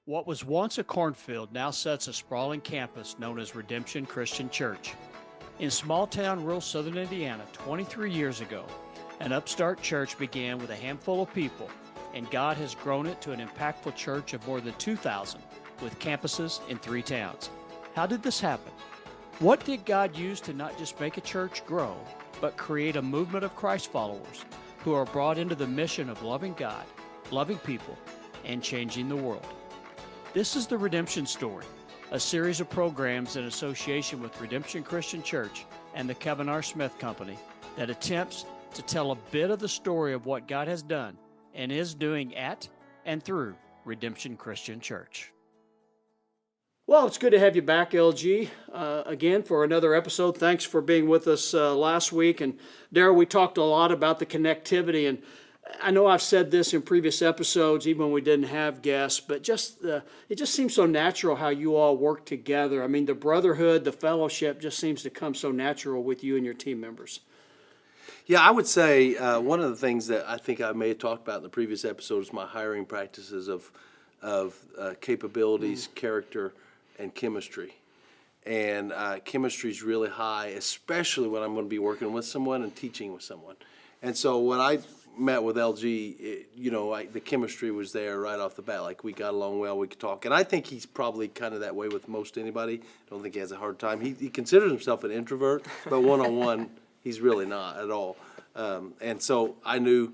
What was once a cornfield now sits a sprawling campus known as Redemption Christian Church. In small town rural southern Indiana, 23 years ago, an upstart church began with a handful of people, and God has grown it to an impactful church of more than 2,000 with campuses in 3 towns. How did this happen? What did God use to not just make a church grow, but create a movement of Christ followers who are brought into the mission of loving God, loving people, and changing the world? This is the Redemption Story, a series of programs in association with Redemption Christian Church and the Kevin R. Smith Company that attempts to tell a bit of the story of what God has done and is doing at and through Redemption Christian Church. Well, it's good to have you back, LG, again for another episode. Thanks for being with us last week. And Darryl, we talked a lot about the connectivity, and I know I've said this in previous episodes, even when we didn't have guests, but it just seems so natural how you all work together. I mean, the brotherhood, the fellowship just seems to come so natural with you and your team members. Yeah, I would say one of the things that I think I may have talked about in the previous episode is my hiring practices of capabilities, character, and chemistry. And chemistry is really high, especially when I'm going to be working with someone and teaching with someone. And so when I met with LG, the chemistry was there right off the bat. Like, we got along well, we could talk. And I think he's probably kind of that way with most anybody. I don't think he has a hard time. He considers himself an introvert, but one-on-one, he's really not at all. And so I knew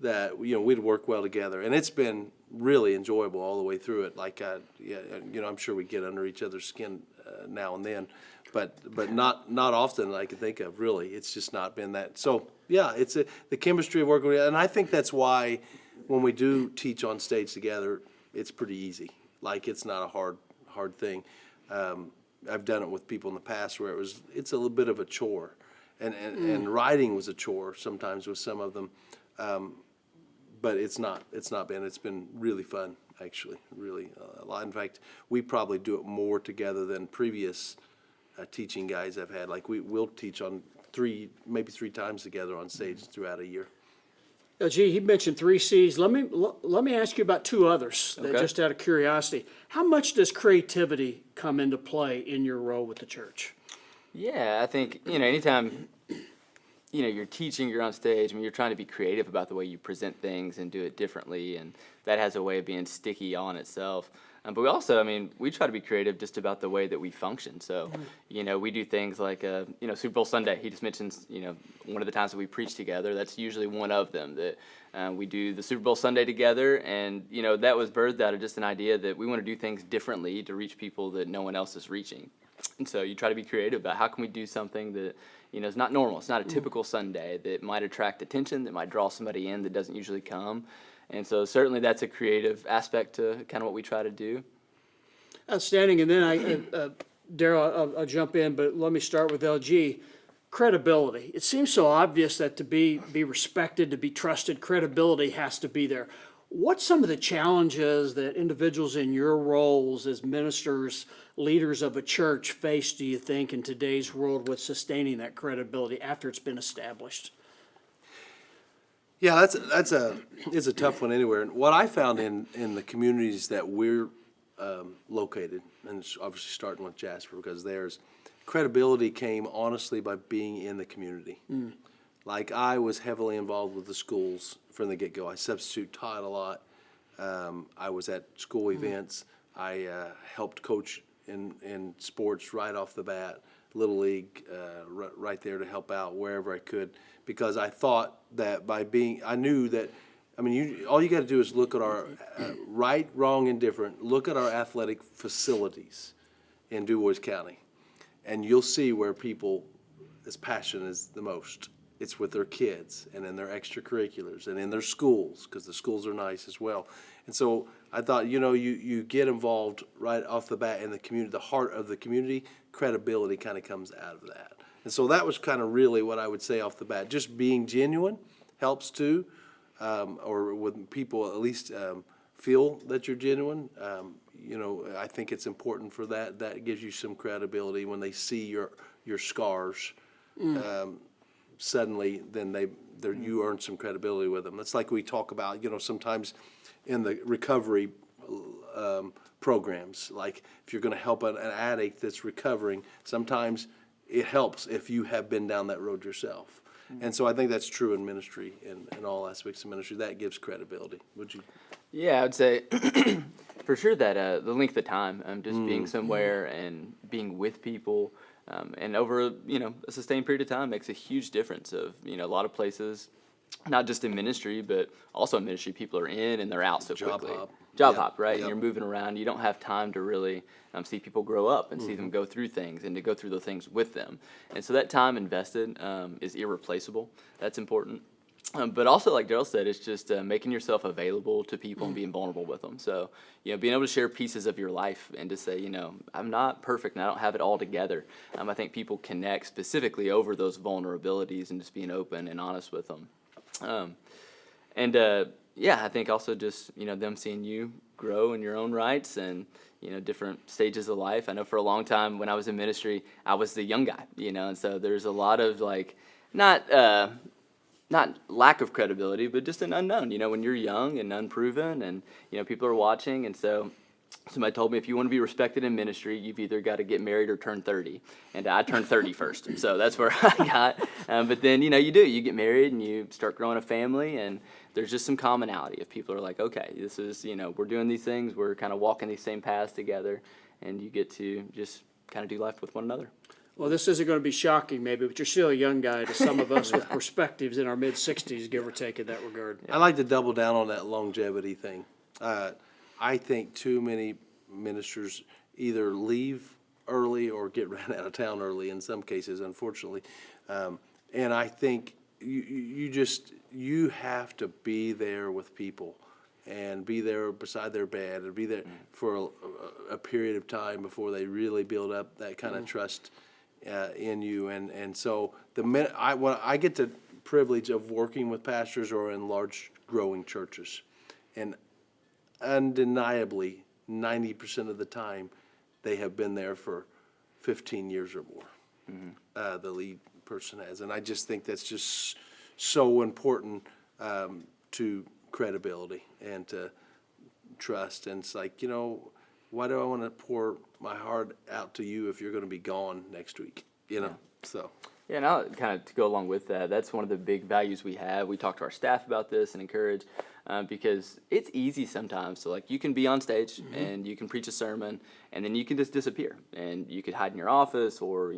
that, we'd work well together. And it's been really enjoyable all the way through it. Like, I'm sure we get under each other's skin now and then, but not often that I can think of, really. It's just not been that. So, yeah, it's the chemistry of working with, and I think that's why when we do teach on stage together, it's pretty easy. Like, it's not a hard thing. I've done it with people in the past where it's a little bit of a chore, and writing was a chore sometimes with some of them. But it's been really fun, actually, really a lot. In fact, we probably do it more together than previous teaching guys I've had. Like, we'll teach on maybe three times together on stage throughout a year. He mentioned 3 C's. Let me ask you about 2 others, Okay. just out of curiosity. How much does creativity come into play in your role with the church? Yeah, I think, anytime, you're teaching, you're on stage, you're trying to be creative about the way you present things and do it differently, and that has a way of being sticky on itself. But we also, we try to be creative just about the way that we function. So, we do things like, Super Bowl Sunday. He just mentions, one of the times that we preach together. That's usually one of them, that we do the Super Bowl Sunday together. And, that was birthed out of just an idea that we want to do things differently to reach people that no one else is reaching. And so you try to be creative about how can we do something that, is not normal. It's not a typical Sunday that might attract attention, that might draw somebody in that doesn't usually come. And so certainly that's a creative aspect to kind of what we try to do. Outstanding. And then Darryl, I'll jump in, but let me start with LG. Credibility. It seems so obvious that to be respected, to be trusted, credibility has to be there. What's some of the challenges that individuals in your roles as ministers, leaders of a church face, do you think, in today's world with sustaining that credibility after it's been established? Yeah, it's a tough one anywhere. And what I found in the communities that we're located, and it's obviously starting with Jasper because there's credibility came honestly by being in the community. Like, I was heavily involved with the schools from the get-go. I substitute taught a lot. I was at school events. I helped coach in sports right off the bat, Little League, right there to help out wherever I could, because I thought that I knew that, all you got to do is look at our right, wrong, and different. Look at our athletic facilities in DuBois County, and you'll see where people's passion is the most. It's with their kids and in their extracurriculars and in their schools, because the schools are nice as well. And so I thought, you get involved right off the bat in the community, the heart of the community, credibility kind of comes out of that. And so that was kind of really what I would say off the bat. Just being genuine helps too, or when people at least feel that you're genuine. I think it's important for that. That gives you some credibility when they see your scars. Suddenly, then you earn some credibility with them. It's like we talk about, sometimes in the recovery programs. Like if you're going to help an addict that's recovering, sometimes it helps if you have been down that road yourself. And so I think that's true in ministry, in all aspects of ministry. That gives credibility. Would you? Yeah, I would say for sure that the length of time, just being somewhere and being with people, and over a sustained period of time makes a huge difference. Of a lot of places, not just in ministry, but also in ministry, people are in and they're out so Job quickly. hop. Job Yep. hop, right? Yep. And you're moving around. You don't have time to really see people grow up and see them go through things and to go through those things with them. And so that time invested is irreplaceable. That's important. But also, like Daryl said, it's just making yourself available to people and being vulnerable with them. So, being able to share pieces of your life and to say, I'm not perfect and I don't have it all together. I think people connect specifically over those vulnerabilities and just being open and honest with them. I think also just, them seeing you grow in your own rights and, different stages of life. I know for a long time when I was in ministry, I was the young guy, and so there's a lot of not lack of credibility, but just an unknown, when you're young and unproven and, people are watching. And so somebody told me if you want to be respected in ministry, you've either got to get married or turn 30. And I turned 30 first. So that's where I got. But then, you get married and you start growing a family, and there's just some commonality. If people are like, okay, this is, we're doing these things, we're kind of walking these same paths together, and you get to just kind of do life with one another. Well, this isn't going to be shocking maybe, but you're still a young guy to some of us with perspectives in our mid-60s, give or take, in that regard. I like to double down on that longevity thing. I think too many ministers either leave early or get ran out of town early in some cases, unfortunately. And I think you have to be there with people and be there beside their bed and be there for a period of time before they really build up that kind of trust in you. And so when I get the privilege of working with pastors or in large growing churches, and undeniably 90% of the time they have been there for 15 years or more. The lead person has, and I just think that's just so important to credibility and to trust. And it's like, why do I want to pour my heart out to you if you're going to be gone next week? So. Yeah, and I'll kind of to go along with that, that's one of the big values we have. We talk to our staff about this and encourage, because it's easy sometimes. So, you can be on stage and you can preach a sermon, and then you can just disappear. And you could hide in your office or,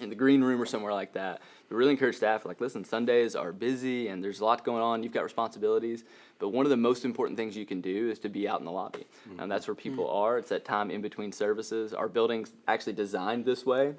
in the green room or somewhere like that. We really encourage staff, listen, Sundays are busy and there's a lot going on. You've got responsibilities. But one of the most important things you can do is to be out in the lobby. And that's where people are. It's that time in between services. Our building's actually designed this way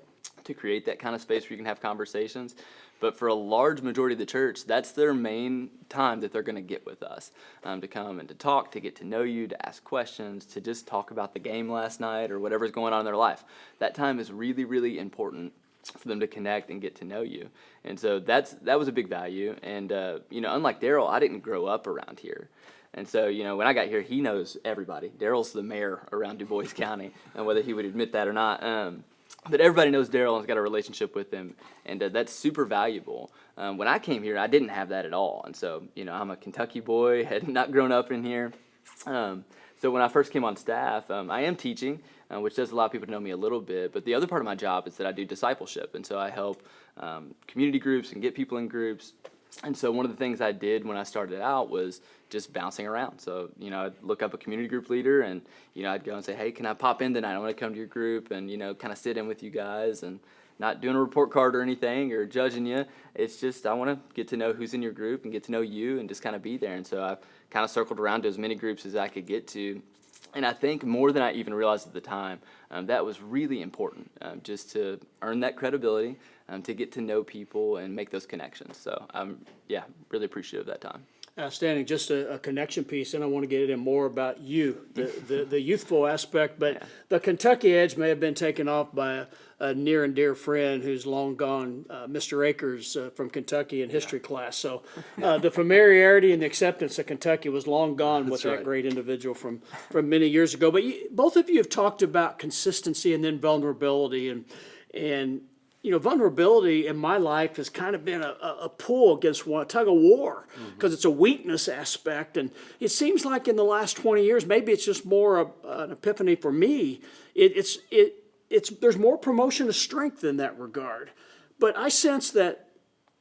to create that kind of space where you can have conversations. But for a large majority of the church, that's their main time that they're going to get with us, to come and to talk, to get to know you, to ask questions, to just talk about the game last night or whatever's going on in their life. That time is really, really important for them to connect and get to know you. And so that was a big value. And, unlike Daryl, I didn't grow up around here. And so, when I got here, he knows everybody. Daryl's the mayor around Du Bois County, and whether he would admit that or not. But everybody knows Daryl and has got a relationship with him, and that's super valuable. When I came here, I didn't have that at all. And so, I'm a Kentucky boy, had not grown up in here. So when I first came on staff, I am teaching, which does allow people to know me a little bit. But the other part of my job is that I do discipleship. And so I help community groups and get people in groups. And so one of the things I did when I started out was just bouncing around. So, I'd look up a community group leader and, I'd go and say, hey, can I pop in tonight? I want to come to your group and, kind of sit in with you guys, and not doing a report card or anything or judging you. It's just I want to get to know who's in your group and get to know you and just kind of be there. And so I kind of circled around to as many groups as I could get to. And I think more than I even realized at the time, that was really important, just to earn that credibility, to get to know people and make those connections. So I'm, really appreciative of that time. Outstanding. Just a connection piece, and I want to get in more about you, the youthful aspect. But the Kentucky edge may have been taken off by a near and dear friend who's long gone, Mr. Akers from Kentucky in history class. So the familiarity and the acceptance of Kentucky was long gone with that great individual from many years ago. But both of you have talked about consistency and then vulnerability, and vulnerability in my life has kind of been a pull against one, a tug of war, because it's a weakness aspect. And it seems like in the last 20 years, maybe it's just more of an epiphany for me. There's more promotion of strength in that regard. But I sense that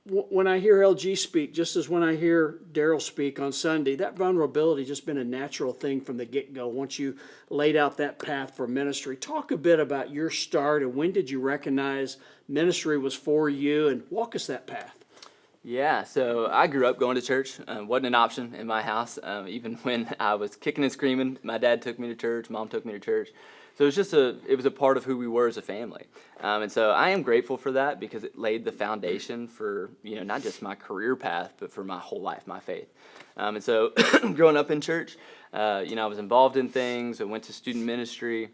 when I hear LG speak, just as when I hear Daryl speak on Sunday, that vulnerability just been a natural thing from the get-go once you laid out that path for ministry. Talk a bit about your start and when did you recognize ministry was for you, and walk us that path. Yeah, so I grew up going to church. Wasn't an option in my house. Even when I was kicking and screaming, my dad took me to church, mom took me to church. So it was a part of who we were as a family. And so I am grateful for that because it laid the foundation for, not just my career path, but for my whole life, my faith. And so growing up in church, I was involved in things. I went to student ministry,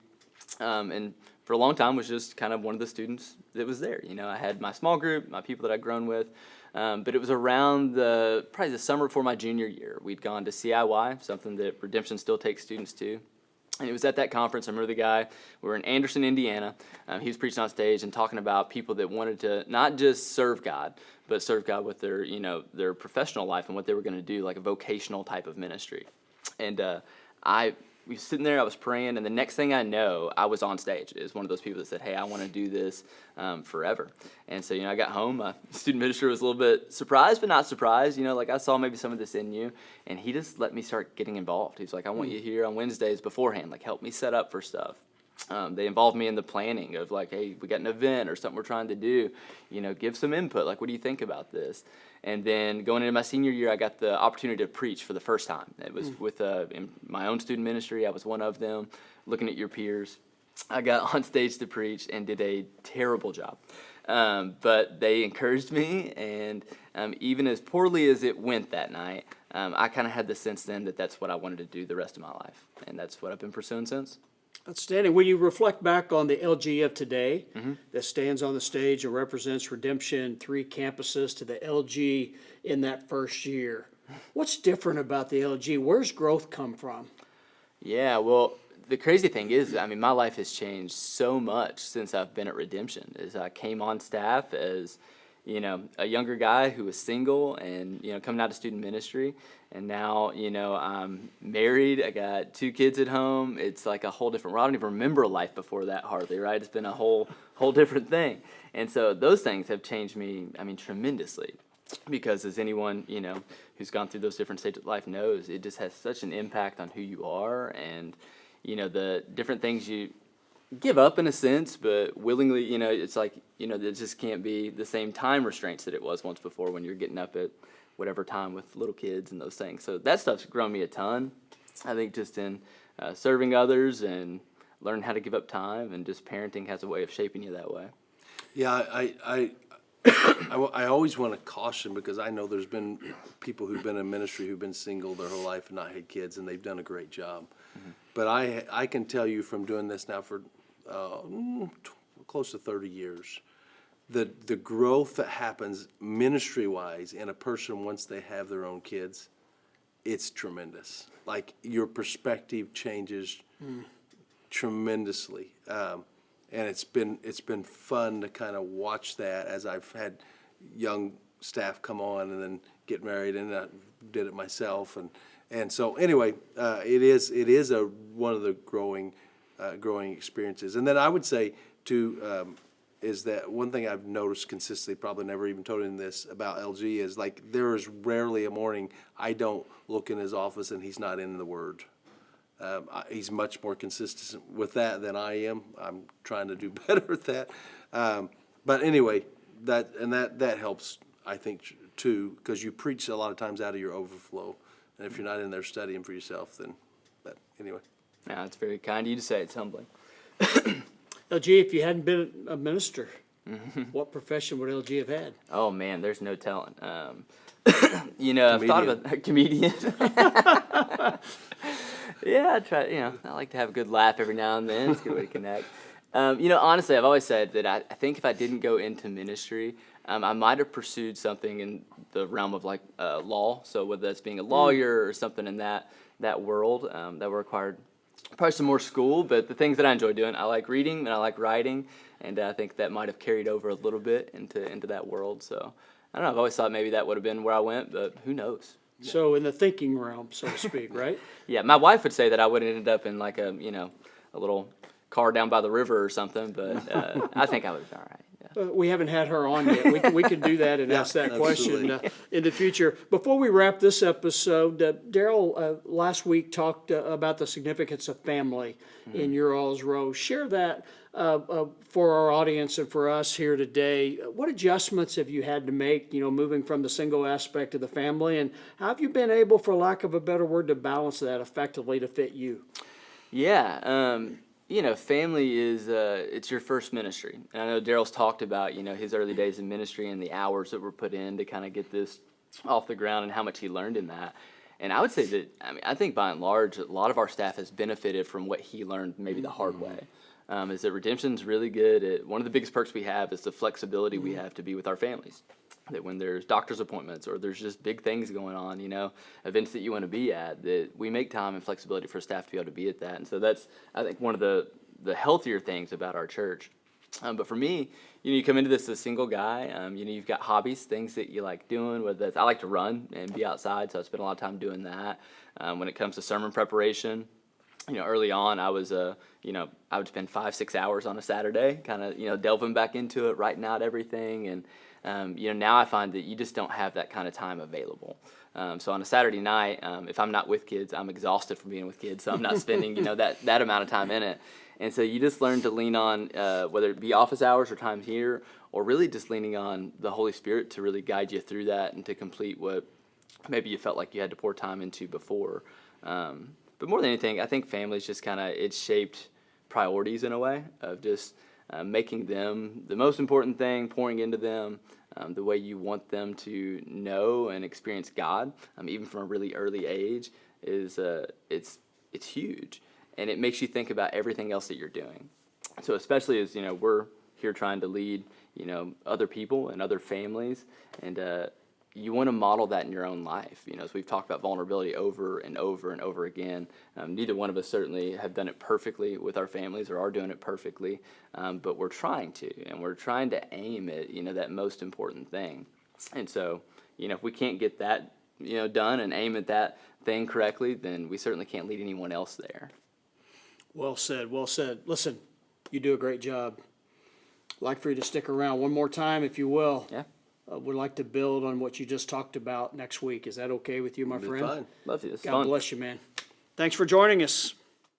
and for a long time was just kind of one of the students that was there. I had my small group, my people that I'd grown with. But it was around probably the summer before my junior year. We'd gone to CIY, something that Redemption still takes students to. And it was at that conference, I remember the guy, we were in Anderson, Indiana. He was preaching on stage and talking about people that wanted to not just serve God, but serve God with their professional life and what they were going to do, like a vocational type of ministry. And we were sitting there, I was praying, and the next thing I know, I was on stage. It was one of those people that said, hey, I want to do this forever. And so, I got home. My student minister was a little bit surprised, but not surprised. Like I saw maybe some of this in you. And he just let me start getting involved. He's like, I want you here on Wednesdays beforehand. Like, help me set up for stuff. They involved me in the planning of like, hey, we got an event or something we're trying to do. Give some input. Like, what do you think about this? And then going into my senior year, I got the opportunity to preach for the first time. It was with in my own student ministry. I was one of them, looking at your peers. I got on stage to preach and did a terrible job. But they encouraged me, and even as poorly as it went that night, I kind of had the sense then that that's what I wanted to do the rest of my life. And that's what I've been pursuing since. Outstanding. When you reflect back on the LG of today that stands on the stage and represents Redemption, 3 campuses to the LG in that first year, what's different about the LG? Where's growth come from? Yeah, well, the crazy thing is, my life has changed so much since I've been at Redemption. As I came on staff as, a younger guy who was single and, coming out of student ministry. And now, I'm married. I got 2 kids at home. It's like a whole different world. I don't even remember life before that hardly, right? It's been a whole different thing. And so those things have changed me, tremendously. Because as anyone, who's gone through those different stages of life knows, it just has such an impact on who you are and, the different things you give up in a sense, but willingly, it's like, it just can't be the same time restraints that it was once before when you're getting up at whatever time with little kids and those things. So that stuff's grown me a ton. I think just in serving others and learning how to give up time, and just parenting has a way of shaping you that way. Yeah, I always want to caution, because I know there's been people who've been in ministry who've been single their whole life and not had kids, and they've done a great job. But I can tell you from doing this now for close to 30 years, the growth that happens ministry-wise in a person once they have their own kids, it's tremendous. Like, your perspective changes tremendously. And it's been fun to kind of watch that as I've had young staff come on and then get married, and I did it myself, and so anyway, it is one of the growing experiences. And then I would say too, is that one thing I've noticed consistently, probably never even told him this about LG, is like there is rarely a morning I don't look in his office and he's not in the Word. He's much more consistent with that than I am. I'm trying to do better at that. But anyway, that helps, I think, too, because you preach a lot of times out of your overflow. And if you're not in there studying for yourself, then, but anyway. Yeah, it's very kind of you to say. It's humbling. LG, if you hadn't been a minister, what profession would LG have had? Oh, man, there's no telling. I've thought about a comedian. Yeah, I try. I like to have a good laugh every now and then. It's a good way to connect. Honestly, I've always said that I think if I didn't go into ministry, I might have pursued something in the realm of like law. So whether that's being a lawyer or something in that world that required probably some more school, but the things that I enjoy doing, I like reading and I like writing, and I think that might have carried over a little bit into that world. So I don't know. I've always thought maybe that would have been where I went, but who knows? So in the thinking realm, so to speak, right? Yeah, my wife would say that I would have ended up in like a little car down by the river or something, but I think I would have been all right. Yeah. We haven't had her on yet. We could do that and ask that question absolutely. in the future. Before we wrap this episode, Daryl last week talked about the significance of family in your all's role. Share that for our audience and for us here today. What adjustments have you had to make, moving from the single aspect of the family, and how have you been able, for lack of a better word, to balance that effectively to fit you? Yeah, family is it's your first ministry. And I know Daryl's talked about, his early days in ministry and the hours that were put in to kind of get this off the ground and how much he learned in that. And I would say that, I think by and large, a lot of our staff has benefited from what he learned maybe the hard way. Is that Redemption's really good at, one of the biggest perks we have is the flexibility we have to be with our families. That when there's doctor's appointments or there's just big things going on, events that you want to be at, that we make time and flexibility for staff to be able to be at that. And so that's, I think, one of the healthier things about our church. But for me, you come into this as a single guy, you've got hobbies, things that you like doing, whether that's, I like to run and be outside, so I spend a lot of time doing that. When it comes to sermon preparation, early on, I was, I would spend 5-6 hours on a Saturday, kind of, delving back into it, writing out everything. And, now I find that you just don't have that kind of time available. So on a Saturday night, if I'm not with kids, I'm exhausted from being with kids, so I'm not spending, that amount of time in it. And so you just learn to lean on, whether it be office hours or time here, or really just leaning on the Holy Spirit to really guide you through that and to complete what maybe you felt like you had to pour time into before. But more than anything, I think family is just kind of, it's shaped priorities in a way of just making them the most important thing, pouring into them the way you want them to know and experience God, even from a really early age, is it's huge. And it makes you think about everything else that you're doing. So especially as, we're here trying to lead, other people and other families, and you want to model that in your own life. As we've talked about vulnerability over and over and over again, neither one of us certainly have done it perfectly with our families or are doing it perfectly, but we're trying to, and we're trying to aim at, that most important thing. And so, if we can't get that, done and aim at that thing correctly, then we certainly can't lead anyone else there. Well said, well said. Listen, you do a great job. I'd like for you to stick around one more time, if you will. Yeah. Would like to build on what you just talked about next week. Is that okay with you, my friend? Fine. Love you. This is God fun. bless you, man. Thanks for joining us.